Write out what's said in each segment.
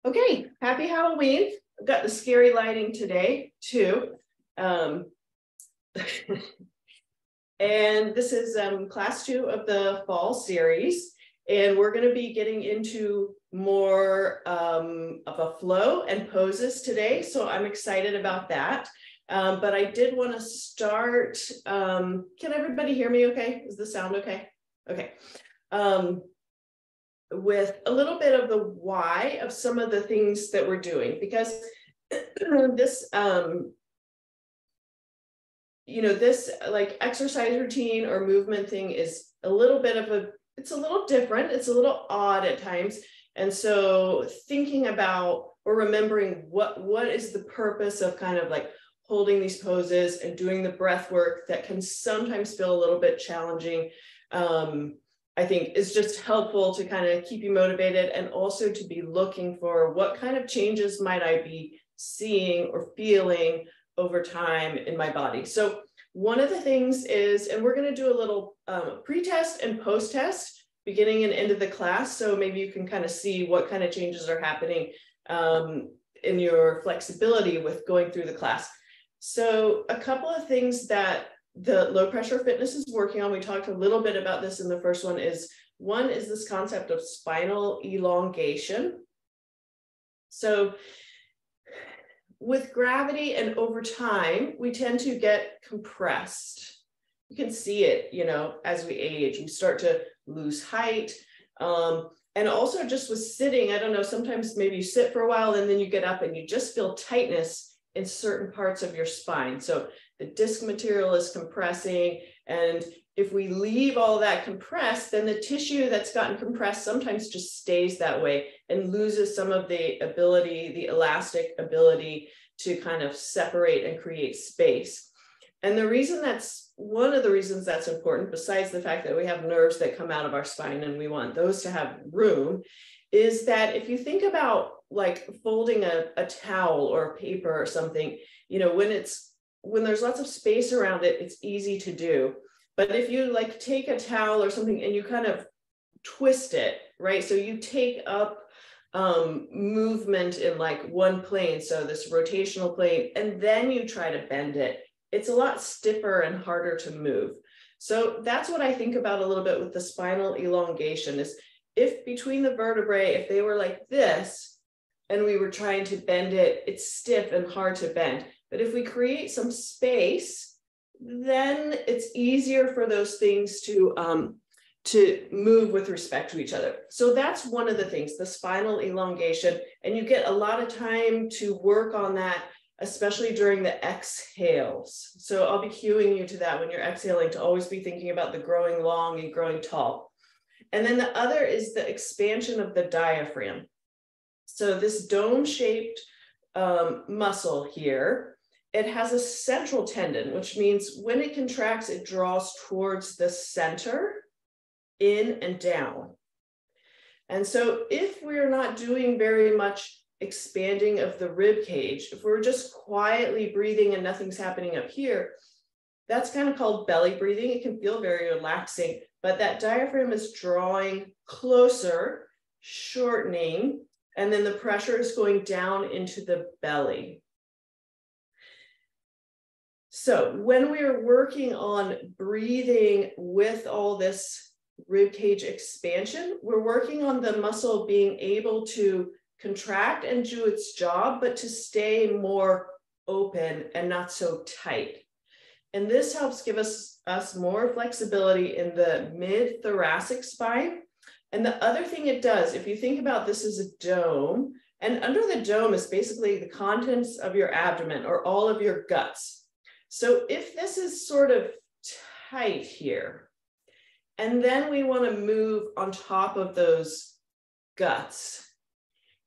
Okay, happy Halloween. I've got the scary lighting today too. And this is class 2 of the fall series. And we're going to be getting into more of a flow and poses today. So I'm excited about that. But I did want to start. Can everybody hear me okay? Is the sound okay? Okay. With a little bit of the why of some of the things that we're doing, because this, this like exercise routine or movement thing is a little bit of it's a little different. It's a little odd at times. And so thinking about or remembering what is the purpose of kind of like holding these poses and doing the breath work that can sometimes feel a little bit challenging. I think is just helpful to kind of keep you motivated and also to be looking for what kind of changes might I be seeing or feeling over time in my body. So one of the things is, and we're going to do a little pre-test and post-test beginning and end of the class. So maybe you can kind of see what kind of changes are happening in your flexibility with going through the class. So a couple of things that the low pressure fitness is working on, we talked a little bit about this in the first one, is this concept of spinal elongation. So with gravity and over time, we tend to get compressed. You can see it, as we age, we start to lose height. And also just with sitting, I don't know, sometimes maybe you sit for a while and then you get up and you just feel tightness in certain parts of your spine. So the disc material is compressing. And if we leave all that compressed, then the tissue that's gotten compressed sometimes just stays that way and loses some of the ability, the elastic ability to kind of separate and create space. And one of the reasons that's important, besides the fact that we have nerves that come out of our spine and we want those to have room, is that if you think about like folding a towel or a paper or something, when there's lots of space around it, it's easy to do. But if you like take a towel or something and you kind of twist it, right? So you take up movement in like one plane, so this rotational plane, and then you try to bend it, it's a lot stiffer and harder to move. So that's what I think about a little bit with the spinal elongation is if between the vertebrae, if they were like this, and we were trying to bend it, it's stiff and hard to bend. But if we create some space, then it's easier for those things to move with respect to each other. So that's one of the things, the spinal elongation. And you get a lot of time to work on that, especially during the exhales. So I'll be cueing you to that when you're exhaling, to always be thinking about the growing long and growing tall. And then the other is the expansion of the diaphragm. So this dome-shaped muscle here, it has a central tendon, which means when it contracts, it draws towards the center, in and down. And so if we're not doing very much expanding of the rib cage, if we're just quietly breathing and nothing's happening up here, that's kind of called belly breathing. It can feel very relaxing, but that diaphragm is drawing closer, shortening, and then the pressure is going down into the belly. So when we are working on breathing with all this rib cage expansion, we're working on the muscle being able to contract and do its job, but to stay more open and not so tight. And this helps give us more flexibility in the mid-thoracic spine. And the other thing it does, if you think about this as a dome, and under the dome is basically the contents of your abdomen or all of your guts. So if this is sort of tight here, and then we want to move on top of those guts,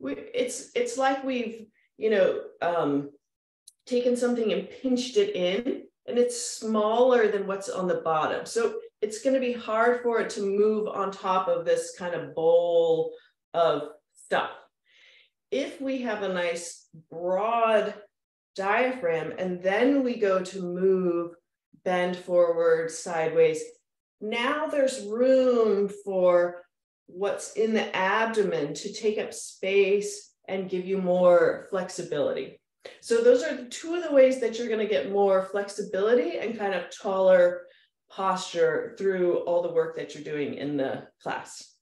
it's like we've, taken something and pinched it in, and it's smaller than what's on the bottom. So it's going to be hard for it to move on top of this kind of bowl of stuff. If we have a nice broad diaphragm and then we go to move, bend forward, sideways, now there's room for what's in the abdomen to take up space and give you more flexibility. So those are two of the ways that you're going to get more flexibility and kind of taller posture through all the work that you're doing in the class.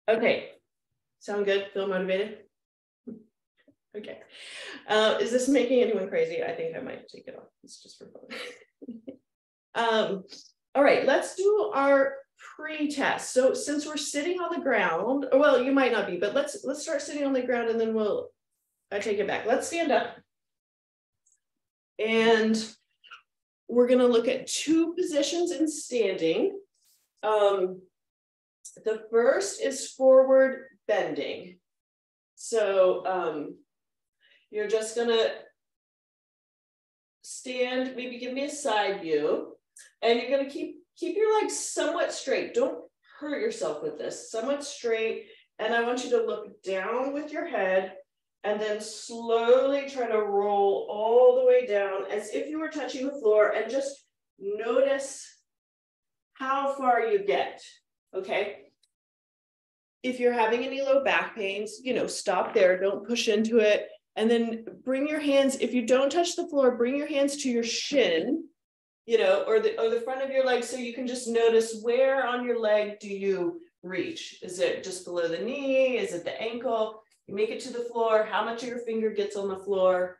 Okay, sound good? Feel motivated? Okay. Is this making anyone crazy? I think I might take it off. It's just for fun. All right, let's do our pre-test. So since we're sitting on the ground, well, you might not be, but let's start sitting on the ground and then I take it back. Let's stand up. And we're going to look at two positions in standing. The first is forward bending. So you're just going to stand, maybe give me a side view, and you're going to keep your legs somewhat straight. Don't hurt yourself with this, somewhat straight. And I want you to look down with your head and then slowly try to roll all the way down as if you were touching the floor, and just notice how far you get, okay? If you're having any low back pains, stop there, don't push into it. And then bring your hands, if you don't touch the floor, bring your hands to your shin, or the front of your leg, so you can just notice where on your leg do you reach. Is it just below the knee? Is it the ankle? You make it to the floor, how much of your finger gets on the floor.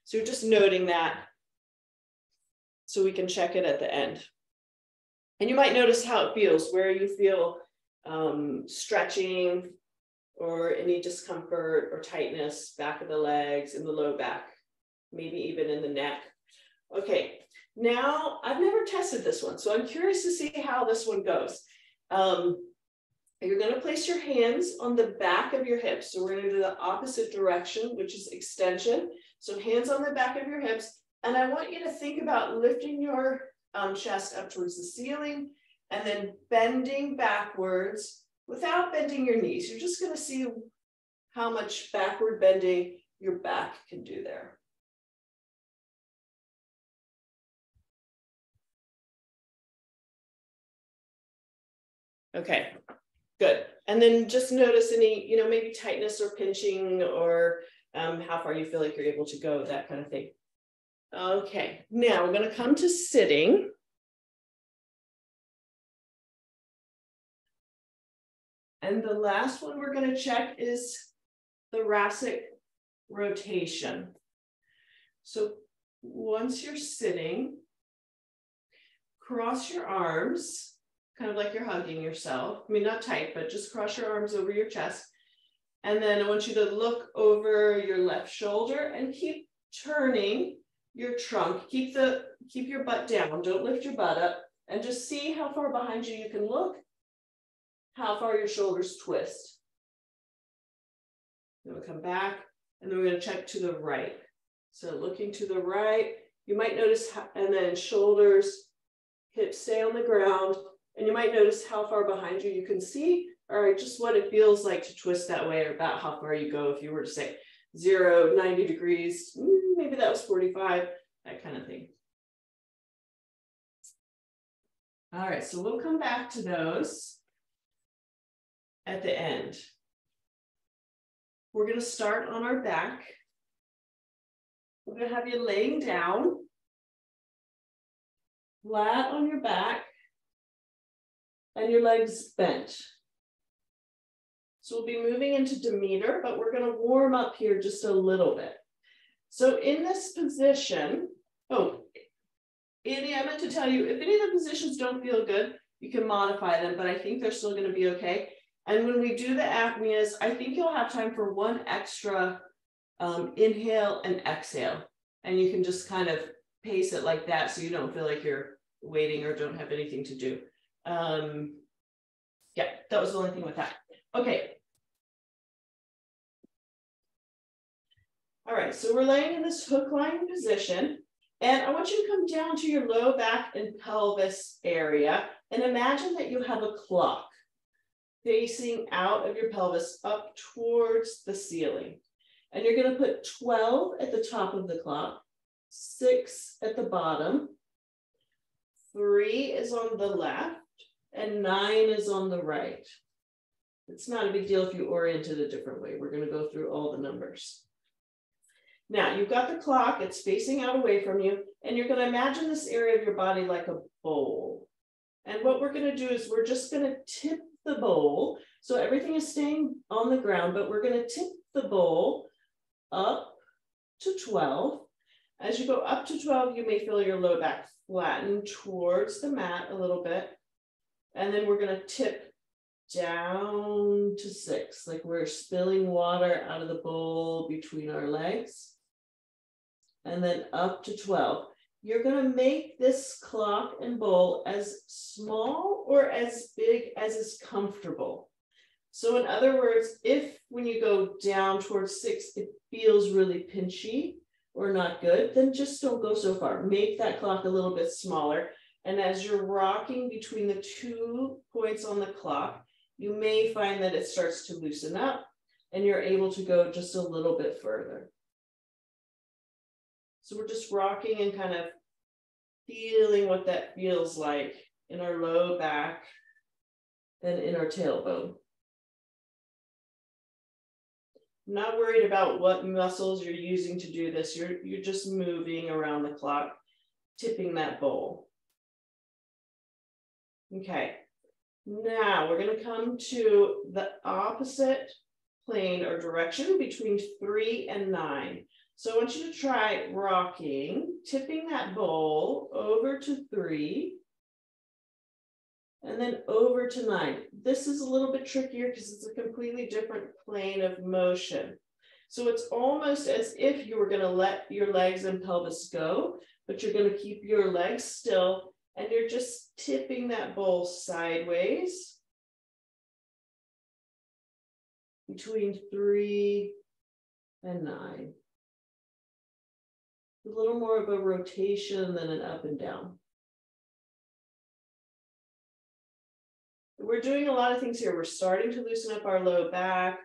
So you're just noting that so we can check it at the end. And you might notice how it feels, where you feel stretching or any discomfort or tightness, back of the legs, in the low back, maybe even in the neck. Okay, now I've never tested this one, so I'm curious to see how this one goes. You're going to place your hands on the back of your hips. So we're going to do the opposite direction, which is extension. So hands on the back of your hips. And I want you to think about lifting your chest up towards the ceiling and then bending backwards without bending your knees. You're just going to see how much backward bending your back can do there. Okay. Good. And then just notice any, maybe tightness or pinching, or how far you feel like you're able to go, that kind of thing. Okay, now we're going to come to sitting. And the last one we're going to check is thoracic rotation. So once you're sitting, cross your arms, kind of like you're hugging yourself. I mean, not tight, but just cross your arms over your chest. And then I want you to look over your left shoulder and keep turning your trunk. Keep your butt down. Don't lift your butt up. And just see how far behind you can look, how far your shoulders twist. Then we'll come back, and then we're going to check to the right. So looking to the right, you might notice, and then shoulders, hips stay on the ground. And you might notice how far behind you can see, or just what it feels like to twist that way, or about how far you go. If you were to say 0, 90 degrees, maybe that was 45, that kind of thing. All right, so we'll come back to those at the end. We're going to start on our back. We're going to have you laying down, flat on your back, and your legs bent. So we'll be moving into Demeter, but we're going to warm up here just a little bit. So in this position, Andy, I meant to tell you, if any of the positions don't feel good, you can modify them, but I think they're still going to be okay. And when we do the apneas, I think you'll have time for one extra inhale and exhale. And you can just kind of pace it like that so you don't feel like you're waiting or don't have anything to do. Yeah, that was the only thing with that. Okay. All right, so we're laying in this hook lying position, and I want you to come down to your low back and pelvis area, and imagine that you have a clock facing out of your pelvis up towards the ceiling. And you're going to put 12 at the top of the clock, 6 at the bottom, 3 is on the left, and 9 is on the right. It's not a big deal if you orient it a different way. We're going to go through all the numbers. Now you've got the clock, it's facing out away from you, and you're going to imagine this area of your body like a bowl. And what we're going to do is we're just going to tip the bowl. So everything is staying on the ground, but we're going to tip the bowl up to 12. As you go up to 12, you may feel your low back flatten towards the mat a little bit. And then we're going to tip down to 6, like we're spilling water out of the bowl between our legs. And then up to 12. You're going to make this clock and bowl as small or as big as is comfortable. So in other words, if when you go down towards 6, it feels really pinchy or not good, then just don't go so far. Make that clock a little bit smaller. And as you're rocking between the 2 points on the clock, you may find that it starts to loosen up and you're able to go just a little bit further. So we're just rocking and kind of feeling what that feels like in our low back and in our tailbone. I'm not worried about what muscles you're using to do this. You're just moving around the clock, tipping that bowl. Okay, now we're going to come to the opposite plane or direction between 3 and 9. So I want you to try rocking, tipping that bowl over to 3, and then over to 9. This is a little bit trickier because it's a completely different plane of motion. So it's almost as if you were going to let your legs and pelvis go, but you're going to keep your legs still, and you're just tipping that bowl sideways between 3 and 9. A little more of a rotation than an up and down. We're doing a lot of things here. We're starting to loosen up our low back,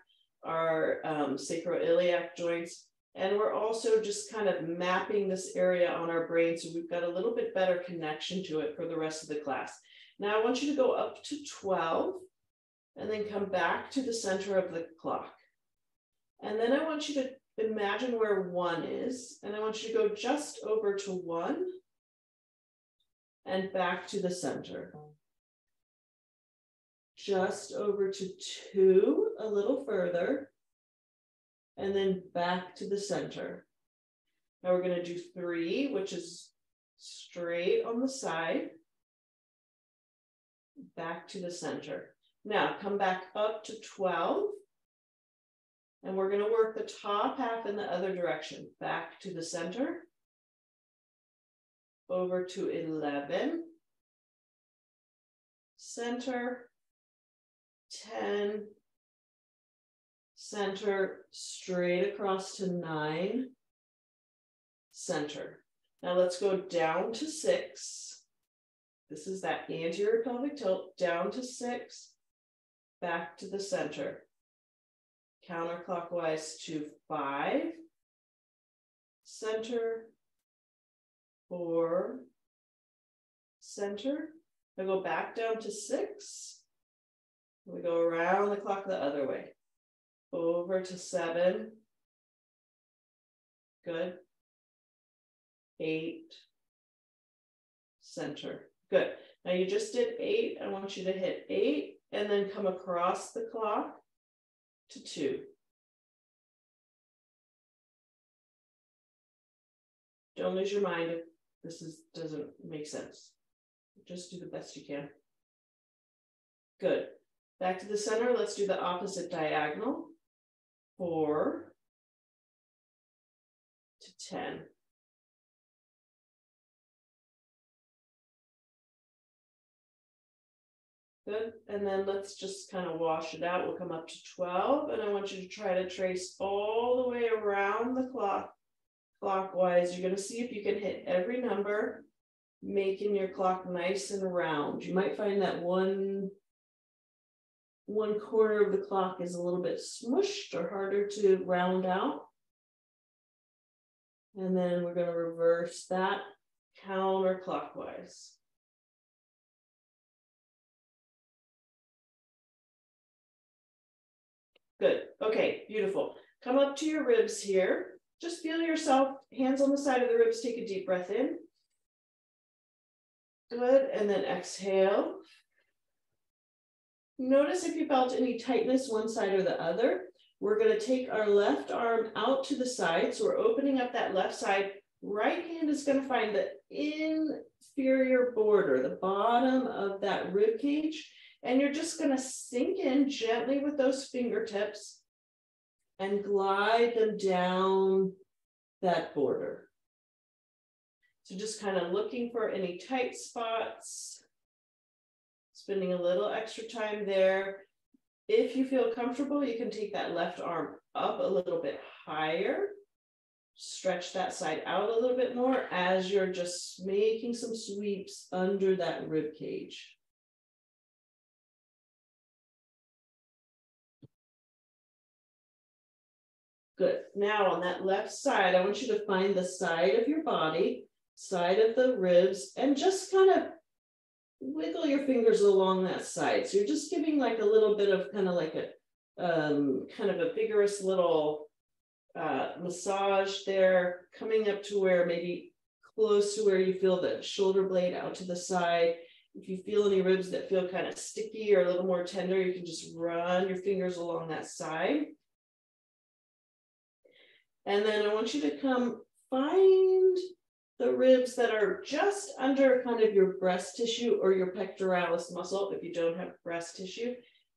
our sacroiliac joints, and we're also just kind of mapping this area on our brain so we've got a little bit better connection to it for the rest of the class. Now I want you to go up to 12 and then come back to the center of the clock. And then I want you to imagine where 1 is, and I want you to go just over to 1 and back to the center. Just over to 2, a little further, and then back to the center. Now we're going to do 3, which is straight on the side, back to the center. Now come back up to 12. And we're going to work the top half in the other direction, back to the center, over to 11, center, 10, center, straight across to 9, center. Now let's go down to 6. This is that anterior pelvic tilt, down to 6, back to the center. Counterclockwise to 5, center, 4, center. I go back down to 6. We go around the clock the other way. Over to 7. Good. 8, center. Good. Now you just did 8. I want you to hit 8 and then come across the clock to 2. Don't lose your mind if this doesn't make sense. Just do the best you can. Good. Back to the center. Let's do the opposite diagonal. 4 to 10. Good. And then let's just kind of wash it out. We'll come up to 12. And I want you to try to trace all the way around the clock, clockwise. You're going to see if you can hit every number, making your clock nice and round. You might find that one corner of the clock is a little bit smushed or harder to round out. And then we're going to reverse that counterclockwise. Good. Okay, beautiful. Come up to your ribs here. Just feel yourself, hands on the side of the ribs, take a deep breath in. Good, and then exhale. Notice if you felt any tightness one side or the other. We're going to take our left arm out to the side. So we're opening up that left side. Right hand is going to find the inferior border, the bottom of that rib cage. And you're just going to sink in gently with those fingertips and glide them down that border. So just kind of looking for any tight spots, spending a little extra time there. If you feel comfortable, you can take that left arm up a little bit higher, stretch that side out a little bit more as you're just making some sweeps under that rib cage. Good. Now on that left side, I want you to find the side of your body, side of the ribs, and just kind of wiggle your fingers along that side. So you're just giving like a little bit of kind of like a kind of a vigorous little massage there, coming up to where maybe close to where you feel the shoulder blade out to the side. If you feel any ribs that feel kind of sticky or a little more tender, you can just run your fingers along that side. And then I want you to come find the ribs that are just under kind of your breast tissue or your pectoralis muscle if you don't have breast tissue.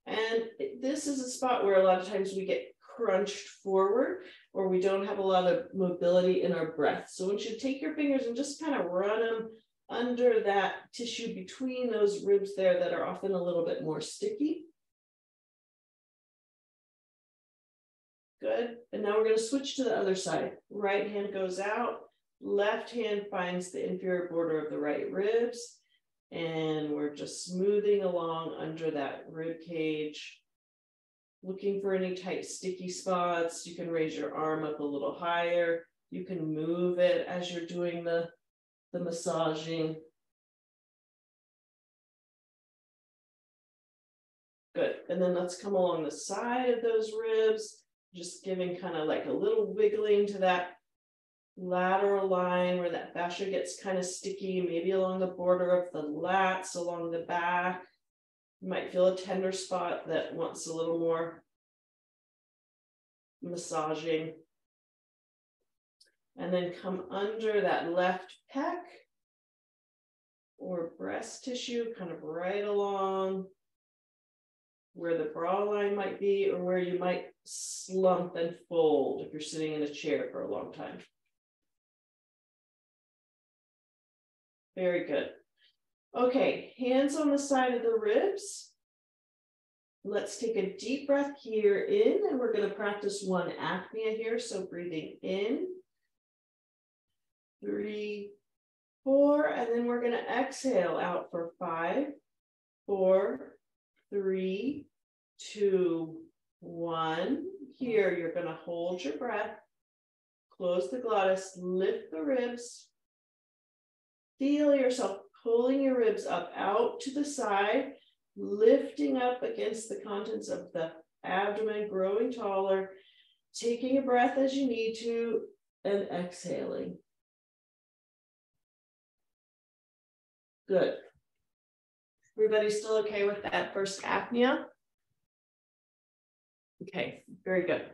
And this is a spot where a lot of times we get crunched forward or we don't have a lot of mobility in our breath. So I want you to take your fingers and just kind of run them under that tissue between those ribs there that are often a little bit more sticky. Good. And now we're going to switch to the other side. Right hand goes out. Left hand finds the inferior border of the right ribs, and we're just smoothing along under that rib cage, looking for any tight, sticky spots. You can raise your arm up a little higher. You can move it as you're doing the massaging. Good. And then let's come along the side of those ribs, just giving kind of like a little wiggling to that lateral line where that fascia gets kind of sticky, maybe along the border of the lats, along the back. You might feel a tender spot that wants a little more massaging. And then come under that left pec or breast tissue, kind of right along where the bra line might be, or where you might slump and fold if you're sitting in a chair for a long time. Very good. Okay, hands on the side of the ribs. Let's take a deep breath here in, and we're going to practice one apnea here. So breathing in, 3, 4, and then we're going to exhale out for 5, 4, 3, 2, 1. Here, you're going to hold your breath, close the glottis, lift the ribs. Feel yourself pulling your ribs up out to the side, lifting up against the contents of the abdomen, growing taller, taking a breath as you need to, and exhaling. Good. Everybody still okay with that first apnea? Okay, very good.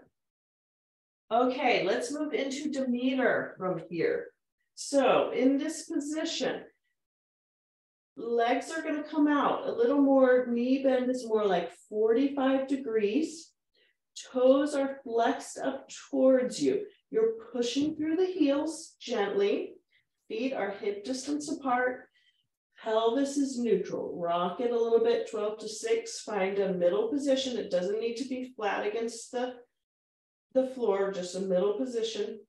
Okay, let's move into Demeter from here. So in this position, legs are going to come out a little more. Knee bend is more like 45 degrees. Toes are flexed up towards you. You're pushing through the heels gently. Feet are hip distance apart. Pelvis is neutral. Rock it a little bit, 12 to 6. Find a middle position. It doesn't need to be flat against the floor, just a middle position.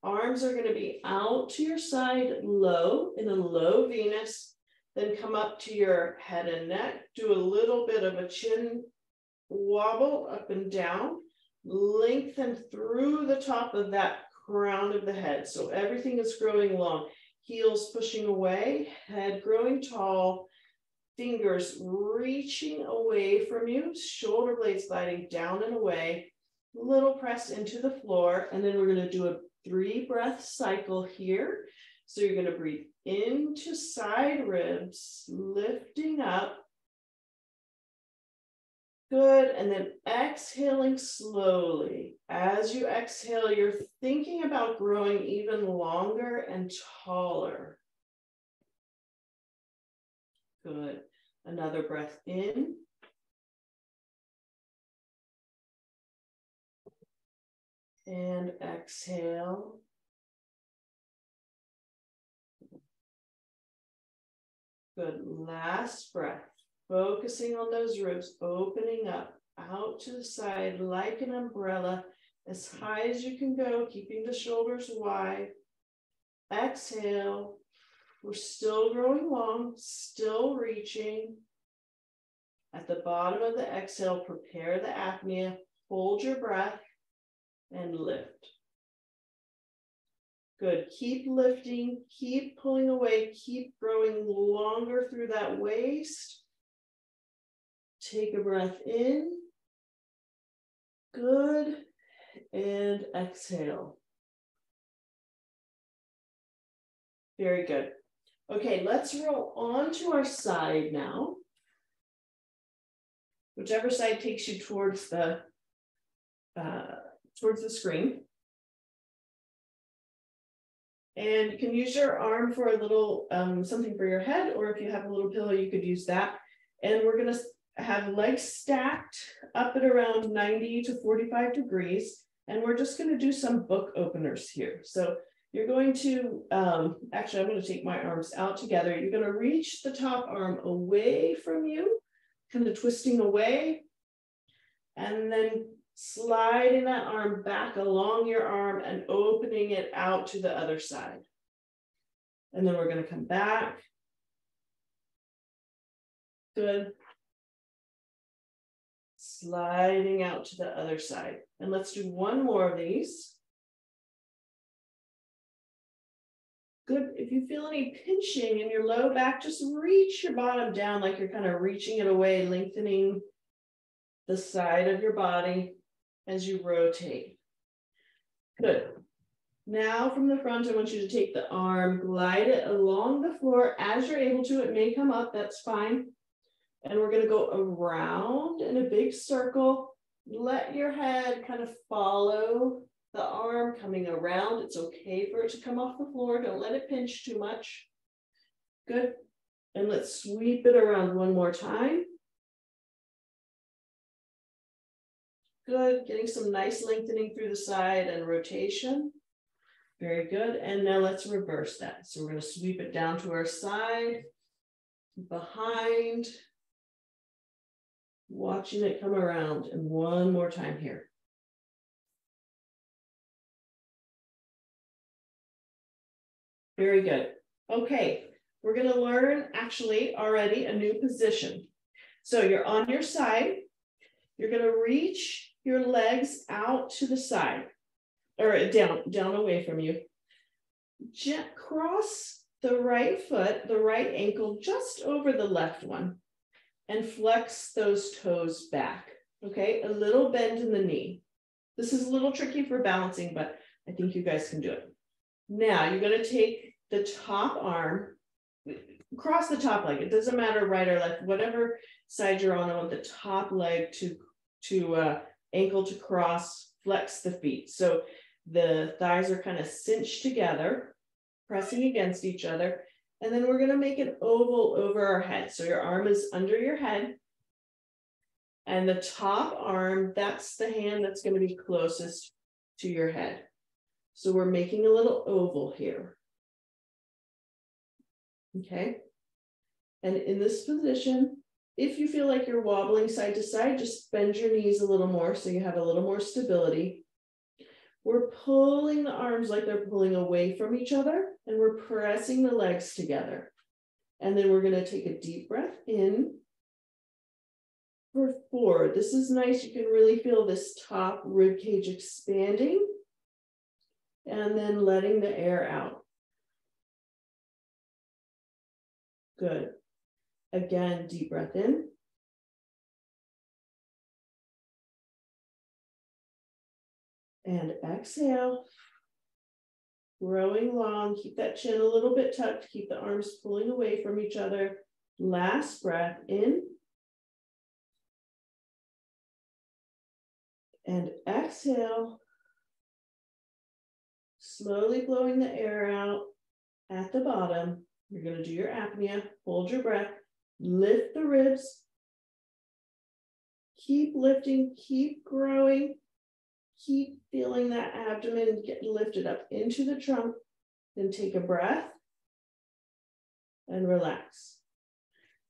Arms are going to be out to your side, low, in a low Venus. Then come up to your head and neck. Do a little bit of a chin wobble up and down. Lengthen through the top of that crown of the head. So everything is growing long. Heels pushing away, head growing tall. fingers reaching away from you, shoulder blades gliding down and away, little press into the floor. And then we're going to do a 3-breath cycle here. So you're going to breathe into side ribs, lifting up. Good. And then exhaling slowly. As you exhale, you're thinking about growing even longer and taller. Good. Another breath in. And exhale. Good. Last breath. Focusing on those ribs, opening up out to the side like an umbrella, as high as you can go, keeping the shoulders wide. Exhale. We're still growing long, still reaching. At the bottom of the exhale, prepare the apnea, hold your breath, and lift. Good. Keep lifting, keep pulling away, keep growing longer through that waist. Take a breath in. Good. And exhale. Very good. Okay, let's roll onto our side now. Whichever side takes you towards the screen. And you can use your arm for a little something for your head, or if you have a little pillow, you could use that. And we're going to have legs stacked up at around 90 to 45 degrees. And we're just going to do some book openers here. So you're going to, actually, I'm going to take my arms out together. You're going to reach the top arm away from you, kind of twisting away, and then sliding that arm back along your arm and opening it out to the other side. And then we're going to come back. Good. Sliding out to the other side. And let's do one more of these. Good. If you feel any pinching in your low back, just reach your bottom down like you're kind of reaching it away, lengthening the side of your body as you rotate. Good. Now from the front, I want you to take the arm, glide it along the floor as you're able to. It may come up, that's fine. And we're going to go around in a big circle. Let your head kind of follow the arm coming around. It's okay for it to come off the floor. Don't let it pinch too much. Good. And let's sweep it around one more time. Good. Getting some nice lengthening through the side and rotation. Very good. And now let's reverse that. So we're going to sweep it down to our side, behind, watching it come around. And one more time here. Very good. Okay, we're going to learn actually already a new position. So you're on your side. You're going to reach your legs out to the side or down away from you. Cross the right foot, the right ankle just over the left one and flex those toes back. Okay, a little bend in the knee. This is a little tricky for balancing, but I think you guys can do it. Now you're going to take the top arm, cross the top leg. It doesn't matter right or left, whatever side you're on. I want the top leg to ankle to cross, flex the feet. So the thighs are kind of cinched together, pressing against each other. And then we're going to make an oval over our head. So your arm is under your head. And the top arm, that's the hand that's going to be closest to your head. So we're making a little oval here. Okay. And in this position, if you feel like you're wobbling side to side, just bend your knees a little more so you have a little more stability. We're pulling the arms like they're pulling away from each other, and we're pressing the legs together. And then we're going to take a deep breath in for 4. This is nice. You can really feel this top rib cage expanding. And then letting the air out. Good. Again, deep breath in. And exhale. Growing long, keep that chin a little bit tucked, keep the arms pulling away from each other. Last breath in. And exhale. Slowly blowing the air out at the bottom. You're going to do your apnea, hold your breath, lift the ribs. Keep lifting, keep growing. Keep feeling that abdomen get lifted up into the trunk. Then take a breath and relax.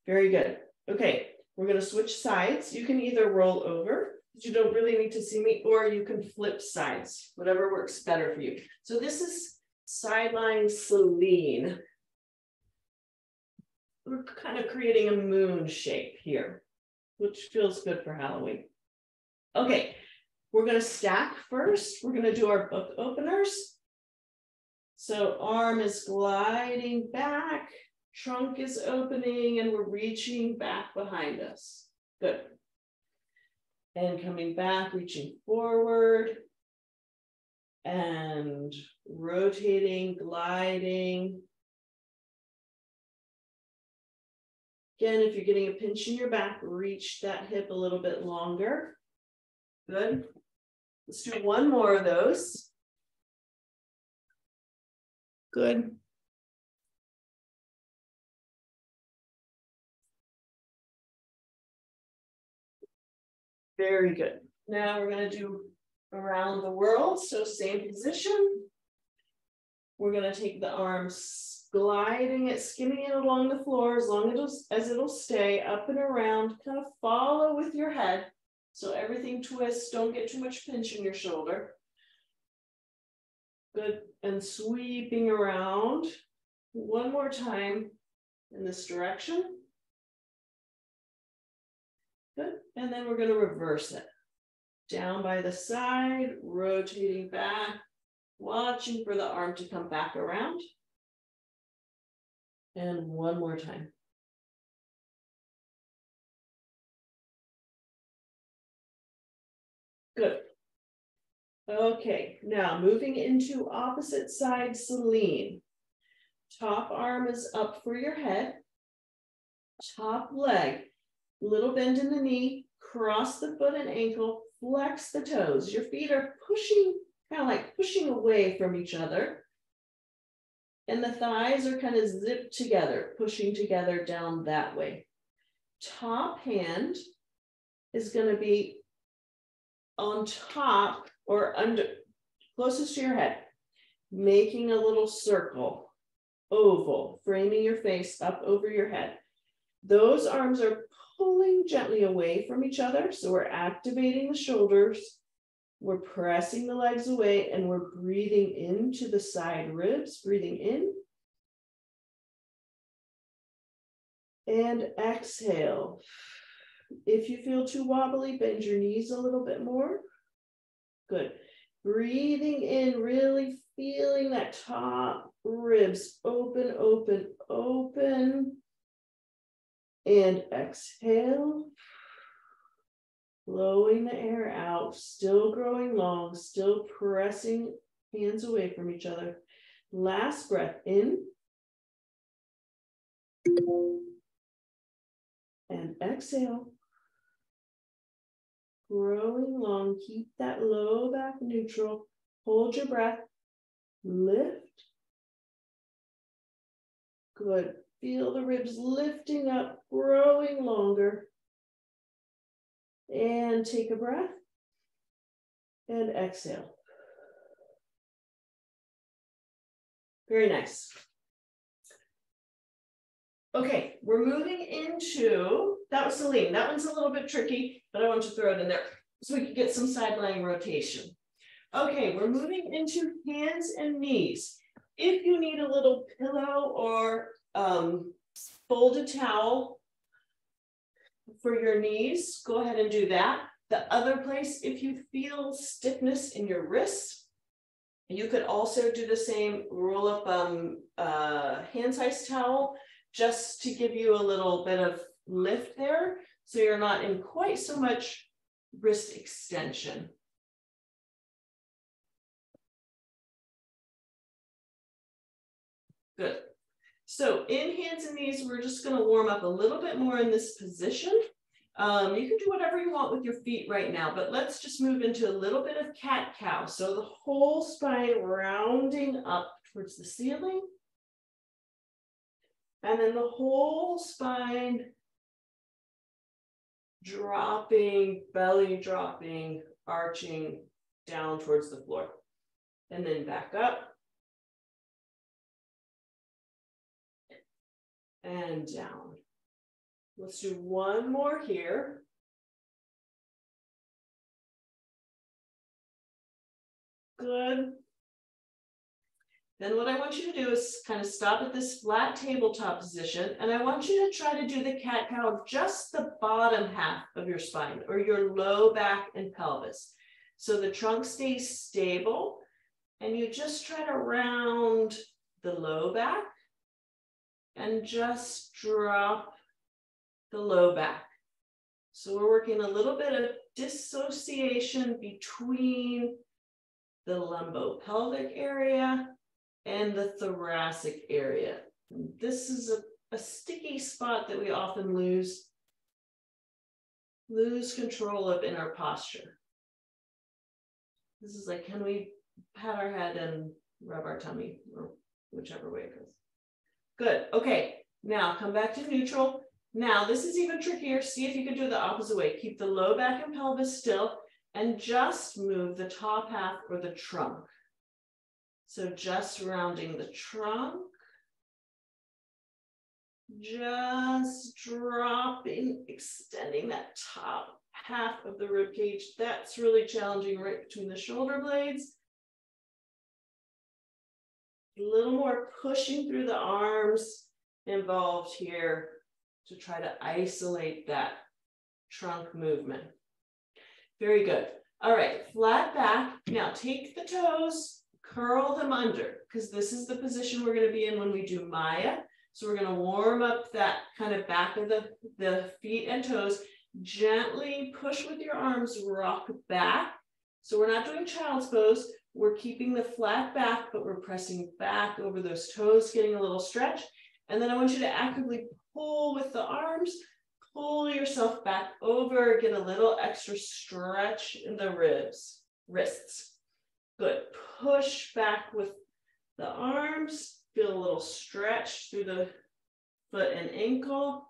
Very good. Okay, we're going to switch sides. You can either roll over, but you don't really need to see me, or you can flip sides, whatever works better for you. So this is sideline Selene. We're kind of creating a moon shape here, which feels good for Halloween. Okay. We're going to stack first. We're going to do our book openers. So arm is gliding back, trunk is opening, and we're reaching back behind us. Good. And coming back, reaching forward, and rotating, gliding. Again, if you're getting a pinch in your back, reach that hip a little bit longer. Good. Let's do one more of those. Good. Very good. Now we're going to do around the world. So same position. We're going to take the arms gliding it, skimming it along the floor as long as it'll stay up and around. Kind of follow with your head. So everything twists, don't get too much pinch in your shoulder. Good, and sweeping around. One more time in this direction. Good, and then we're gonna reverse it. Down by the side, rotating back, watching for the arm to come back around. And one more time. Good. Okay, now moving into opposite side Selene. Top arm is up for your head. Top leg, little bend in the knee, cross the foot and ankle, flex the toes. Your feet are pushing, kind of like pushing away from each other. And the thighs are kind of zipped together, pushing together down that way. Top hand is going to be on top or under, closest to your head, making a little circle, oval, framing your face up over your head. Those arms are pulling gently away from each other. So we're activating the shoulders, we're pressing the legs away, and we're breathing into the side ribs, breathing in. And exhale. If you feel too wobbly, bend your knees a little bit more. Good. Breathing in, really feeling that top ribs open, open, open. And exhale. Blowing the air out, still growing long, still pressing hands away from each other. Last breath in. And exhale. Growing long, keep that low back neutral. Hold your breath. Lift. Good. Feel the ribs lifting up, growing longer. And take a breath. And exhale. Very nice. Okay, we're moving into, that was Selene. That one's a little bit tricky, but I want to throw it in there so we can get some side-lying rotation. Okay, we're moving into hands and knees. If you need a little pillow or folded towel for your knees, go ahead and do that. The other place, if you feel stiffness in your wrists, you could also do the same, roll up hand-sized towel just to give you a little bit of lift there, so you're not in quite so much wrist extension. Good. So in hands and knees, we're just going to warm up a little bit more in this position. You can do whatever you want with your feet right now, but let's just move into a little bit of cat-cow. So the whole spine rounding up towards the ceiling. And then the whole spine dropping, belly dropping, arching down towards the floor. And then back up. And down. Let's do one more here. Good. Then what I want you to do is kind of stop at this flat tabletop position, and I want you to try to do the cat-cow just the bottom half of your spine, or your low back and pelvis. So the trunk stays stable, and you just try to round the low back and just drop the low back. So we're working a little bit of dissociation between the lumbopelvic area and the thoracic area. And this is a sticky spot that we often lose control of in our posture. This is like, can we pat our head and rub our tummy, or whichever way it goes. Good. Okay. Now come back to neutral. Now this is even trickier. See if you can do it the opposite way. Keep the low back and pelvis still and just move the top half or the trunk. So just rounding the trunk. Just dropping, extending that top half of the rib cage. That's really challenging right between the shoulder blades. A little more pushing through the arms involved here to try to isolate that trunk movement. Very good. All right, flat back. Now take the toes, curl them under, because this is the position we're going to be in when we do Maya. So we're going to warm up that kind of back of the feet and toes. Gently push with your arms, rock back. So we're not doing child's pose. We're keeping the flat back, but we're pressing back over those toes, getting a little stretch. And then I want you to actively pull with the arms, pull yourself back over, get a little extra stretch in the wrists. Good. Push back with the arms, feel a little stretch through the foot and ankle,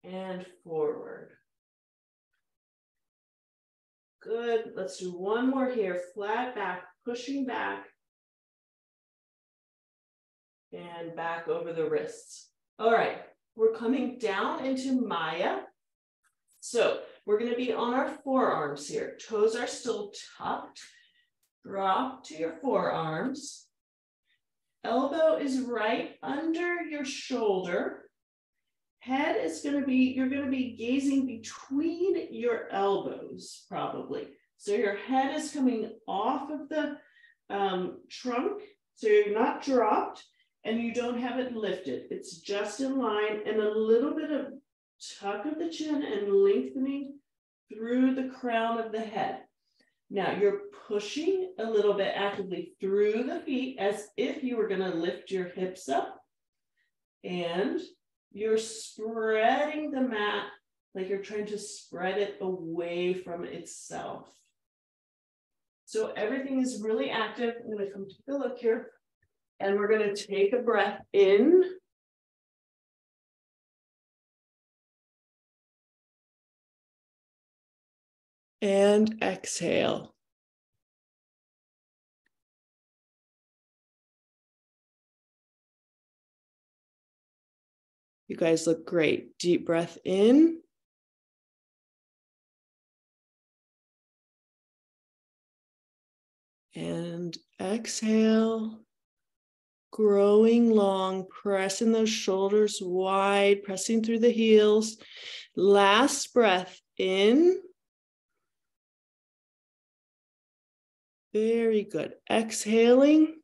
and forward. Good. Let's do one more here. Flat back, pushing back, and back over the wrists. All right, we're coming down into Maya. So we're going to be on our forearms here. Toes are still tucked. Drop to your forearms. Elbow is right under your shoulder. Head is going to be, you're going to be gazing between your elbows, probably. So your head is coming off of the trunk, so you're not dropped, and you don't have it lifted. It's just in line, and a little bit of tuck of the chin and lengthening through the crown of the head. Now you're pushing a little bit actively through the feet as if you were going to lift your hips up, and you're spreading the mat like you're trying to spread it away from itself. So everything is really active. I'm going to come take a look here, and we're going to take a breath in. And exhale. You guys look great. Deep breath in. And exhale. Growing long, pressing those shoulders wide, pressing through the heels. Last breath in. Very good. Exhaling.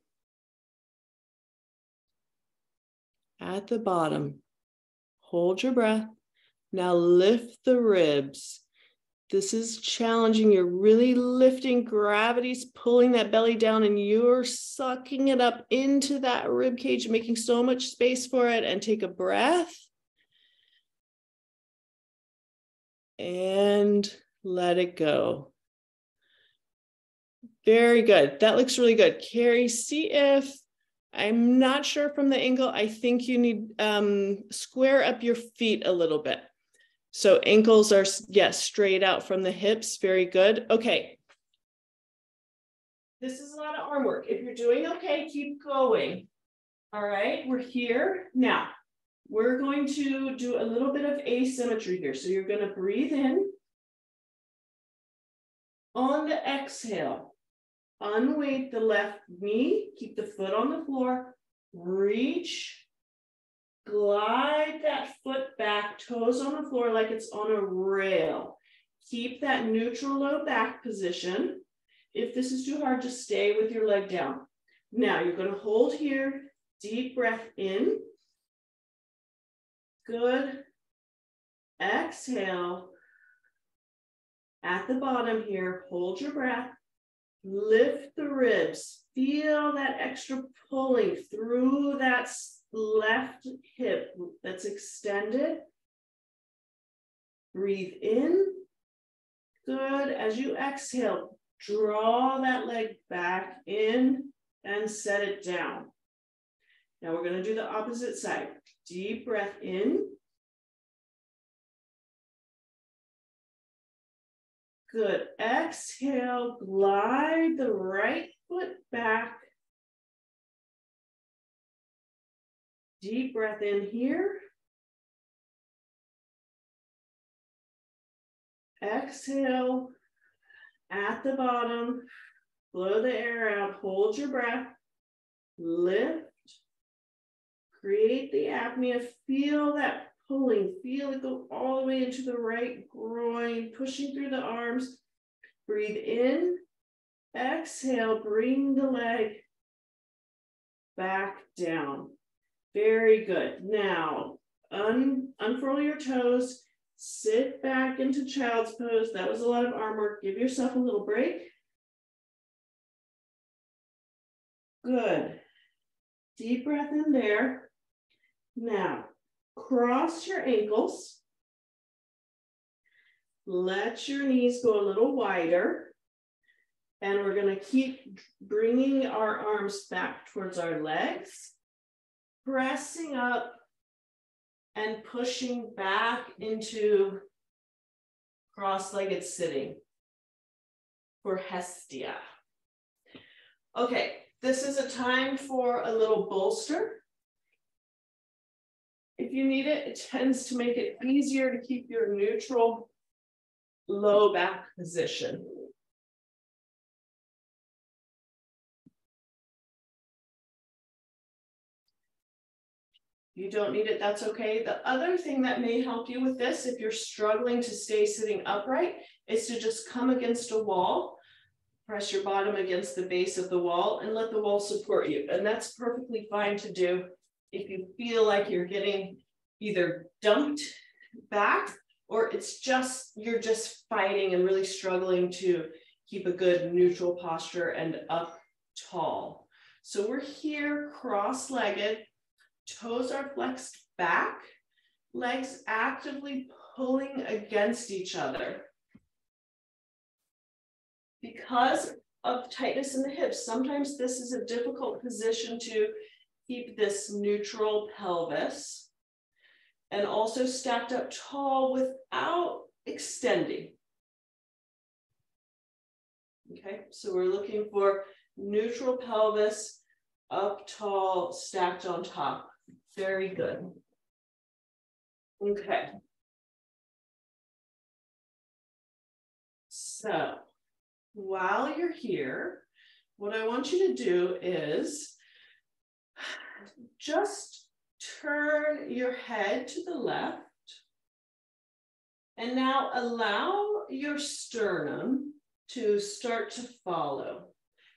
at the bottom. Hold your breath. Now lift the ribs. This is challenging. You're really lifting. Gravity's pulling that belly down and you're sucking it up into that rib cage, making so much space for it. And take a breath. And let it go. Very good. That looks really good. Carrie, see if, I'm not sure from the angle, I think you need square up your feet a little bit. So ankles are, yes, straight out from the hips. Very good. Okay. This is a lot of arm work. If you're doing okay, keep going. All right, we're here. Now, we're going to do a little bit of asymmetry here. So you're going to breathe in. On the exhale, unweight the left knee, keep the foot on the floor, reach, glide that foot back, toes on the floor like it's on a rail. Keep that neutral low back position. If this is too hard, just stay with your leg down. Now you're going to hold here, deep breath in. Good. Exhale. At the bottom here, hold your breath. Lift the ribs. Feel that extra pulling through that left hip that's extended. Breathe in. Good. As you exhale, draw that leg back in and set it down. Now we're going to do the opposite side. Deep breath in. Good. Exhale, glide the right foot back. Deep breath in here. Exhale, at the bottom, blow the air out, hold your breath, lift, create the apnea, feel that pulling, feel it go all the way into the right groin, pushing through the arms. Breathe in, exhale, bring the leg back down. Very good. Now, unfurl your toes, sit back into child's pose. That was a lot of arm work. Give yourself a little break. Good. Deep breath in there. Now, cross your ankles. Let your knees go a little wider. And we're going to keep bringing our arms back towards our legs, pressing up and pushing back into cross-legged sitting for Hestia. Okay, this is a time for a little bolster. If you need it, it tends to make it easier to keep your neutral low back position. You don't need it, that's okay. The other thing that may help you with this, if you're struggling to stay sitting upright, is to just come against a wall, press your bottom against the base of the wall and let the wall support you. And that's perfectly fine to do if you feel like you're getting either dumped back or it's just, you're just fighting and really struggling to keep a good neutral posture and up tall. So we're here cross-legged. Toes are flexed back, legs actively pulling against each other. Because of tightness in the hips, sometimes this is a difficult position to keep this neutral pelvis and also stacked up tall without extending. Okay, so we're looking for neutral pelvis, up tall, stacked on top. Very good. Okay. So while you're here, what I want you to do is just turn your head to the left and now allow your sternum to start to follow.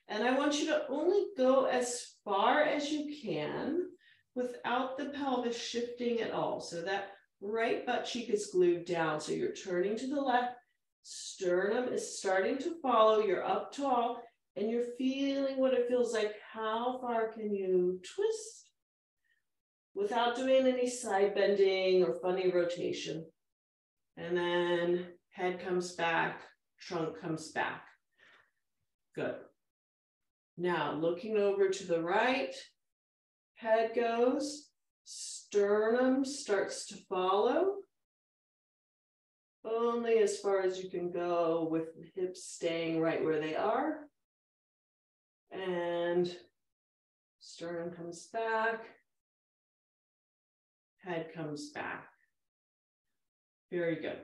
And I want you to only go as far as you can without the pelvis shifting at all. So that right butt cheek is glued down. So you're turning to the left, sternum is starting to follow, you're up tall, and you're feeling what it feels like. How far can you twist without doing any side bending or funny rotation? And then head comes back, trunk comes back. Good. Now looking over to the right, head goes, sternum starts to follow. Only as far as you can go with the hips staying right where they are. And sternum comes back, head comes back. Very good.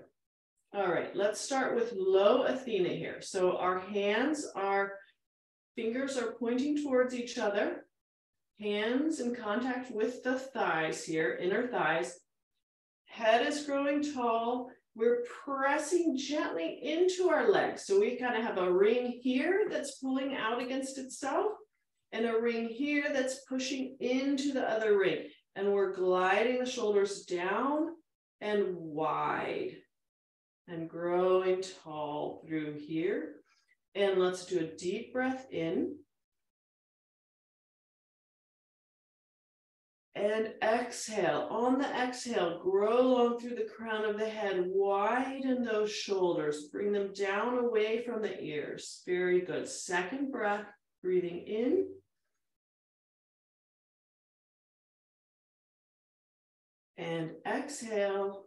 All right, let's start with low Athena here. So our fingers are pointing towards each other, hands in contact with the thighs here, inner thighs. Head is growing tall. We're pressing gently into our legs. So we kind of have a ring here that's pulling out against itself and a ring here that's pushing into the other ring. And we're gliding the shoulders down and wide and growing tall through here. And let's do a deep breath in. And exhale. On the exhale, grow long through the crown of the head, widen those shoulders, bring them down away from the ears. Very good. Second breath, breathing in. And exhale.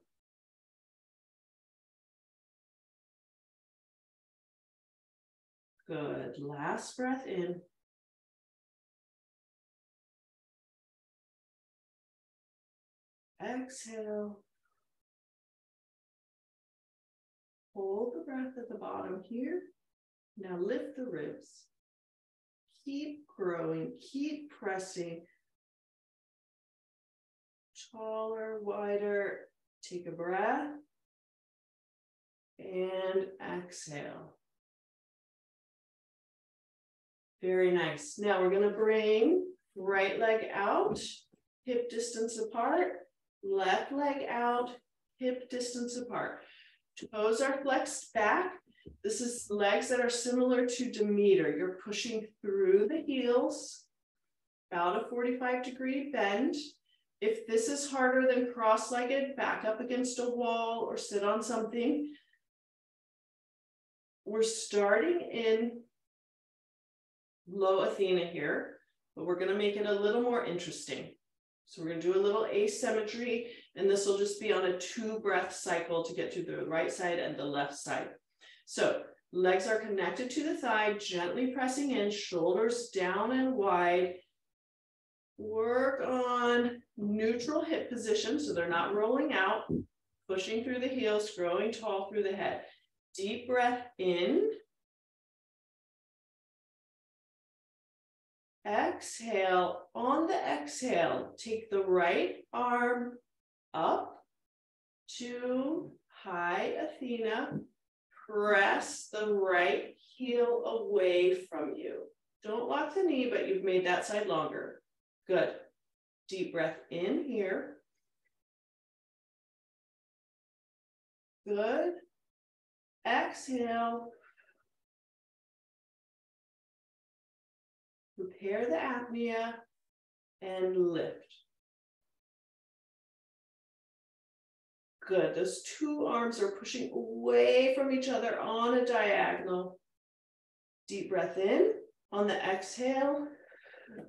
Good. Last breath in. Exhale. Hold the breath at the bottom here. Now lift the ribs. Keep growing, keep pressing. Taller, wider. Take a breath. And exhale. Very nice. Now we're going to bring right leg out, hip distance apart. Left leg out, hip distance apart. Toes are flexed back. This is legs that are similar to Demeter. You're pushing through the heels, about a 45-degree bend. If this is harder than cross-legged, back up against a wall or sit on something. We're starting in low Athena here, but we're going to make it a little more interesting. So we're going to do a little asymmetry, and this will just be on a 2-breath cycle to get to the right side and the left side. So legs are connected to the thigh, gently pressing in, shoulders down and wide. Work on neutral hip position, so they're not rolling out, pushing through the heels, growing tall through the head. Deep breath in. Exhale. On the exhale, take the right arm up to high Athena. Press the right heel away from you. Don't lock the knee, but you've made that side longer. Good. Deep breath in here. Good. Exhale. Prepare the apnea and lift. Good. Those two arms are pushing away from each other on a diagonal. Deep breath in. On the exhale,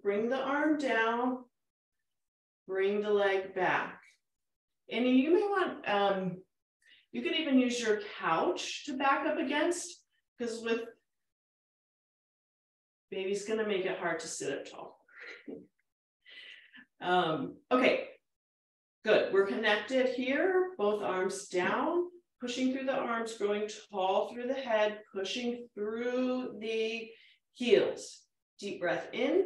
bring the arm down. Bring the leg back. And you may want, you could even use your couch to back up against, because with baby's gonna make it hard to sit up tall. Okay, good. We're connected here, both arms down, pushing through the arms, growing tall through the head, pushing through the heels. Deep breath in,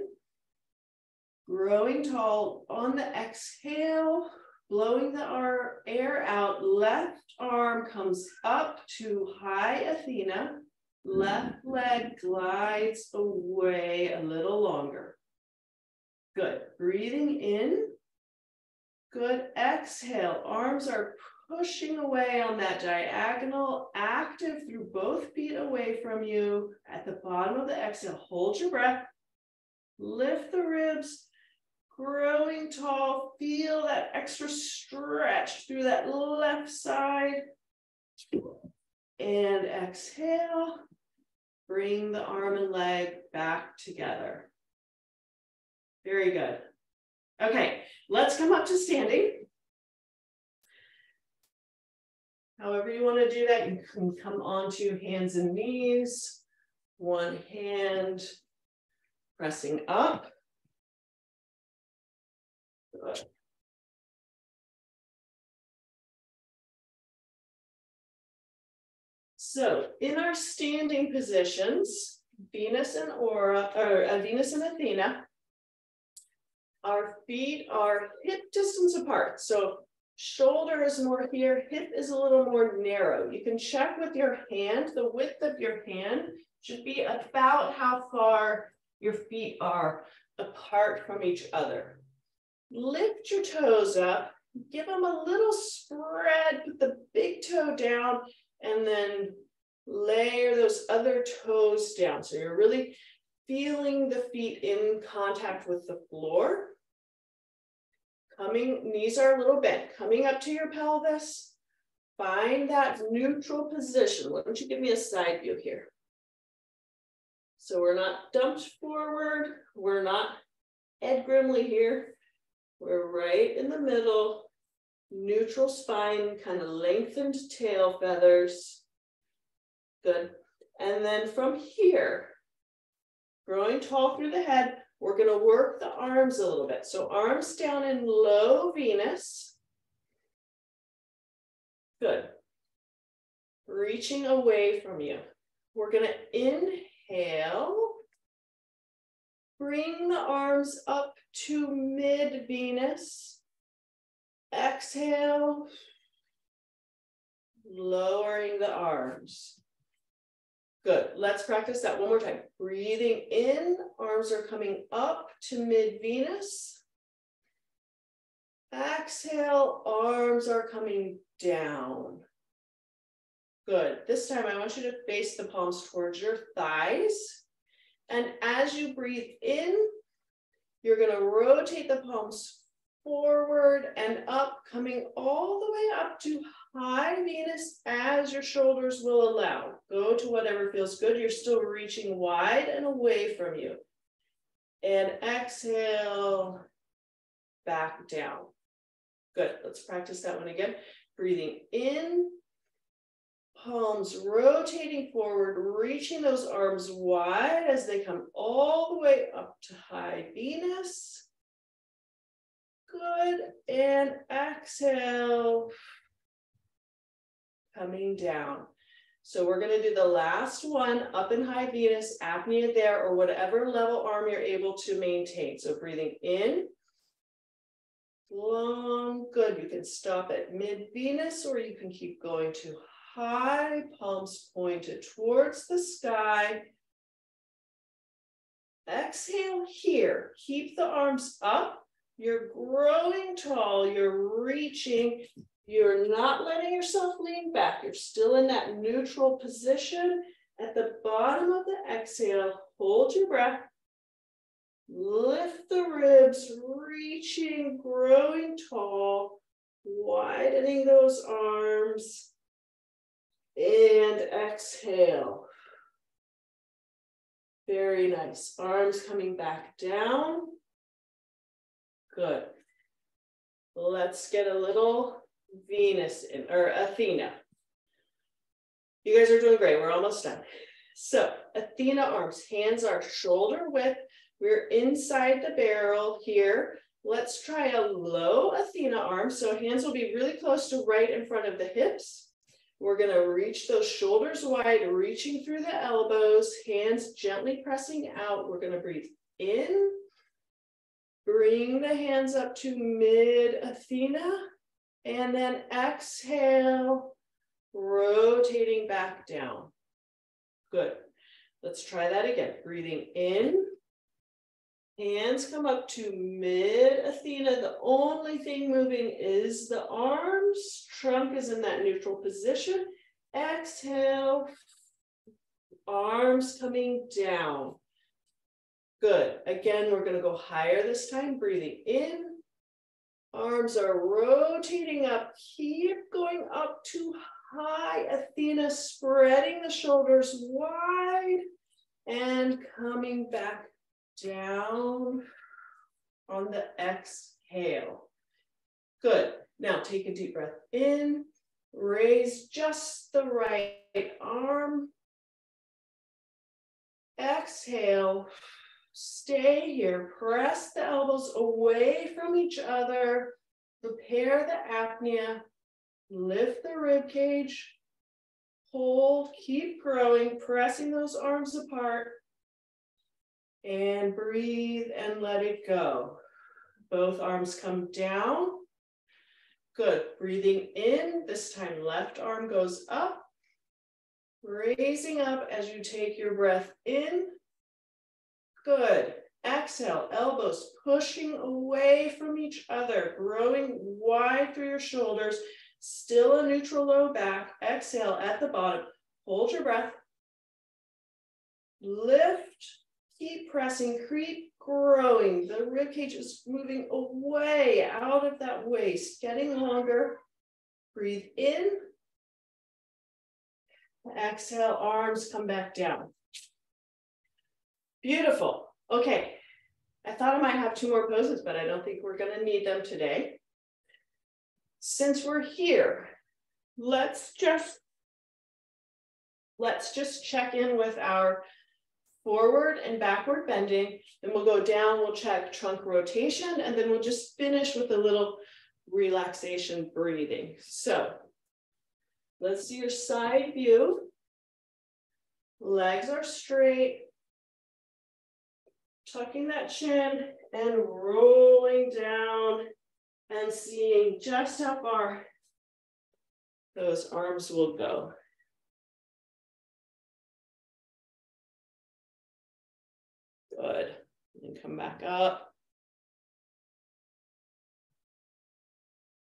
growing tall. On the exhale, blowing the air out, left arm comes up to high Athena. Left leg glides away a little longer. Good. Breathing in. Good, exhale, arms are pushing away on that diagonal, active through both feet away from you. At the bottom of the exhale, hold your breath, lift the ribs, growing tall, feel that extra stretch through that left side. And exhale, bring the arm and leg back together. Very good. Okay, let's come up to standing. However you want to do that, you can come onto hands and knees, one hand pressing up. Good. So in our standing positions, Venus and Venus and Athena, our feet are hip distance apart. So shoulder is more here, hip is a little more narrow. You can check with your hand, the width of your hand should be about how far your feet are apart from each other. Lift your toes up, give them a little spread, put the big toe down, and then layer those other toes down. So you're really feeling the feet in contact with the floor. Knees are a little bent, coming up to your pelvis. Find that neutral position. Why don't you give me a side view here? So we're not dumped forward. We're not Ed Grimley here. We're right in the middle. Neutral spine, kind of lengthened tail feathers. Good. And then from here, growing tall through the head, we're going to work the arms a little bit. So arms down in low Venus. Good. Reaching away from you. We're going to inhale. Bring the arms up to mid Venus. Exhale. Lowering the arms. Good. Let's practice that one more time. Breathing in, arms are coming up to mid-Venus. Exhale, arms are coming down. Good. This time I want you to face the palms towards your thighs. And as you breathe in, you're going to rotate the palms forward and up, coming all the way up to high Venus as your shoulders will allow. Go to whatever feels good. You're still reaching wide and away from you. And exhale, back down. Good. Let's practice that one again. Breathing in, palms rotating forward, reaching those arms wide as they come all the way up to high Venus. Good, and exhale, coming down. So we're gonna do the last one, up in high Venus, apnea there, or whatever level arm you're able to maintain. So breathing in, long, good. You can stop at mid-Venus, or you can keep going to high, palms pointed towards the sky. Exhale here, keep the arms up. You're growing tall, you're reaching, you're not letting yourself lean back. You're still in that neutral position. At the bottom of the exhale, hold your breath. Lift the ribs, reaching, growing tall, widening those arms. And exhale. Very nice. Arms coming back down. Good. Let's get a little Venus in, or Athena. You guys are doing great. We're almost done. So Athena arms, hands are shoulder width. We're inside the barrel here. Let's try a low Athena arm. So hands will be really close to right in front of the hips. We're going to reach those shoulders wide, reaching through the elbows, hands gently pressing out. We're going to breathe in. Bring the hands up to mid Athena, and then exhale, rotating back down. Good. Let's try that again. Breathing in, Hands come up to mid-Athena. The only thing moving is the arms. Trunk is in that neutral position. Exhale. Arms coming down. Good. Again, we're going to go higher this time. Breathing in. Arms are rotating up. Keep going up to high. Athena, spreading the shoulders wide and coming back down on the exhale. Good. Now take a deep breath in. Raise just the right arm. Exhale. Stay here. Press the elbows away from each other. Prepare the apnea. Lift the rib cage. Hold. Keep growing. Pressing those arms apart. And breathe and let it go. Both arms come down. Good. Breathing in. This time left arm goes up. Raising up as you take your breath in. Good. Exhale. Elbows pushing away from each other. Growing wide through your shoulders. Still a neutral low back. Exhale at the bottom. Hold your breath. Lift. Keep pressing, keep growing. The ribcage is moving away out of that waist, getting longer. Breathe in. Exhale, arms come back down. Beautiful. Okay. I thought I might have 2 more poses, but I don't think we're going to need them today. Since we're here, let's just check in with our forward and backward bending, then we'll go down, we'll check trunk rotation, and then we'll just finish with a little relaxation breathing. So let's see your side view. Legs are straight, tucking that chin and rolling down and seeing just how far those arms will go. Good. And come back up.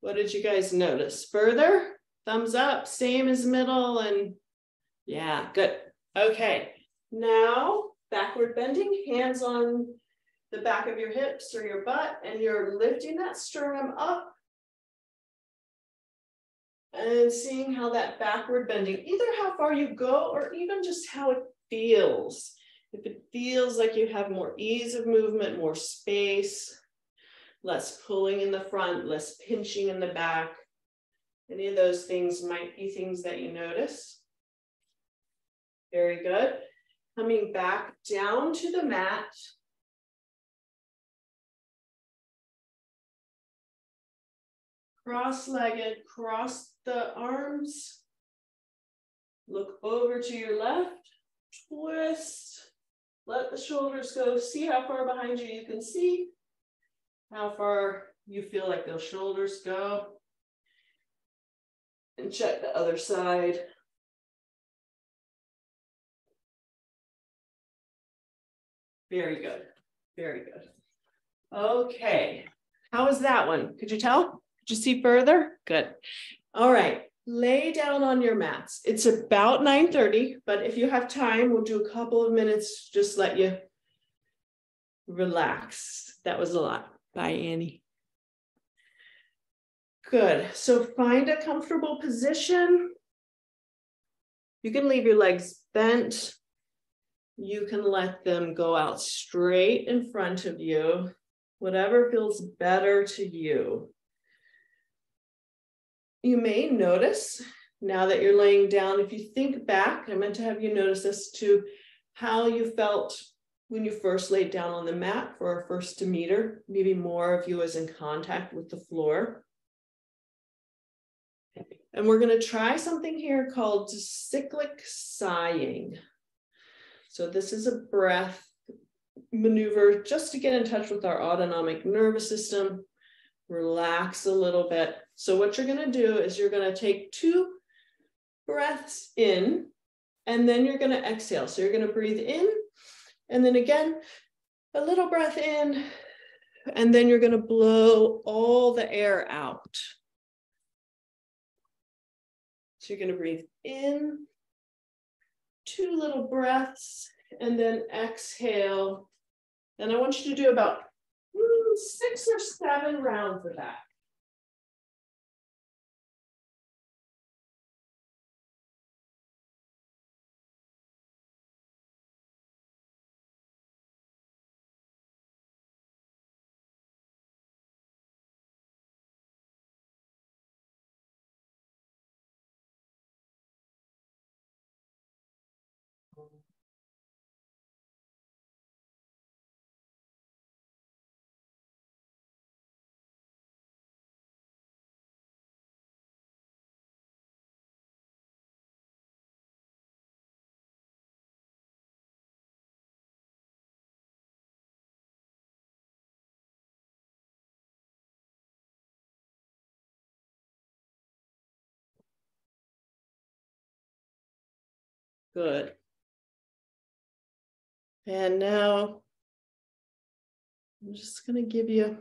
What did you guys notice? Further? Thumbs up, same as middle, and yeah, good. Okay, now backward bending, hands on the back of your hips or your butt, and you're lifting that sternum up and seeing how that backward bending, either how far you go or even just how it feels. If it feels like you have more ease of movement, more space, less pulling in the front, less pinching in the back, any of those things might be things that you notice. Very good. Coming back down to the mat. Cross-legged, cross the arms. Look over to your left, twist. Let the shoulders go. See how far behind you can see. How far you feel like those shoulders go. And check the other side. Very good. Very good. Okay. How was that one? Could you tell? Could you see further? Good. All right. Lay down on your mats. It's about 9:30, but if you have time, we'll do a couple of minutes, just let you relax. That was a lot. Bye, Annie. Good. So find a comfortable position. You can leave your legs bent. You can let them go out straight in front of you, whatever feels better to you. You may notice, now that you're laying down, if you think back, I meant to have you notice this to how you felt when you first laid down on the mat for our first Demeter. Maybe more of you was in contact with the floor. And we're going to try something here called cyclic sighing. So this is a breath maneuver just to get in touch with our autonomic nervous system, relax a little bit. So what you're going to do is you're going to take 2 breaths in, and then you're going to exhale. So you're going to breathe in, and then again, a little breath in, and then you're going to blow all the air out. So you're going to breathe in, 2 little breaths, and then exhale. And I want you to do about 6 or 7 rounds of that. Good. And now I'm just going to give you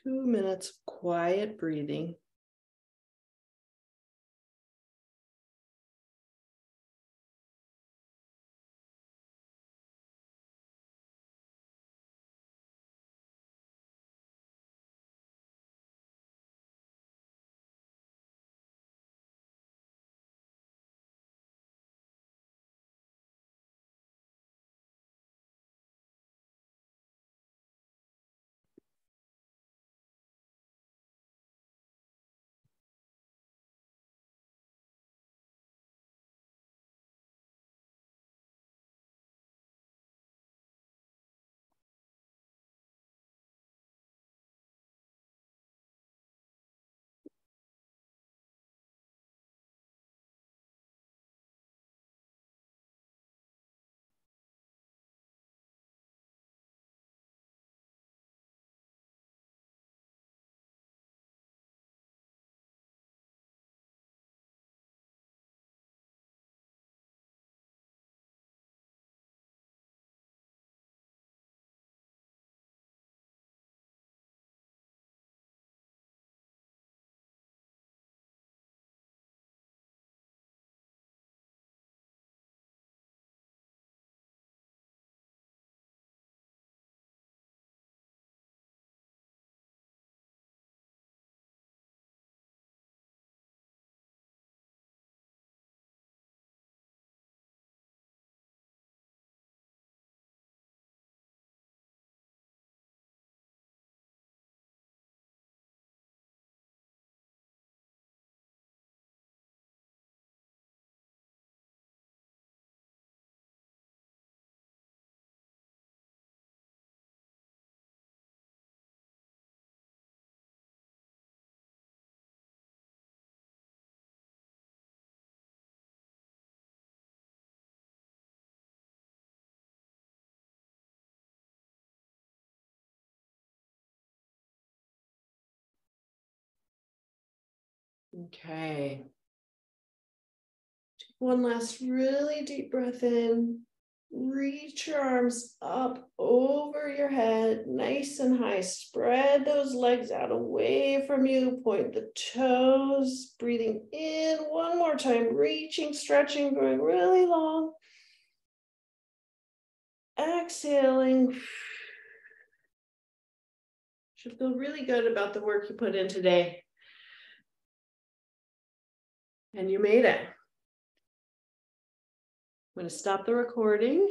2 minutes of quiet breathing. Okay. Take one last really deep breath in. Reach your arms up over your head, nice and high. Spread those legs out away from you. Point the toes. Breathing in one more time. Reaching, stretching, going really long. Exhaling. Should feel really good about the work you put in today. And you made it. I'm going to stop the recording.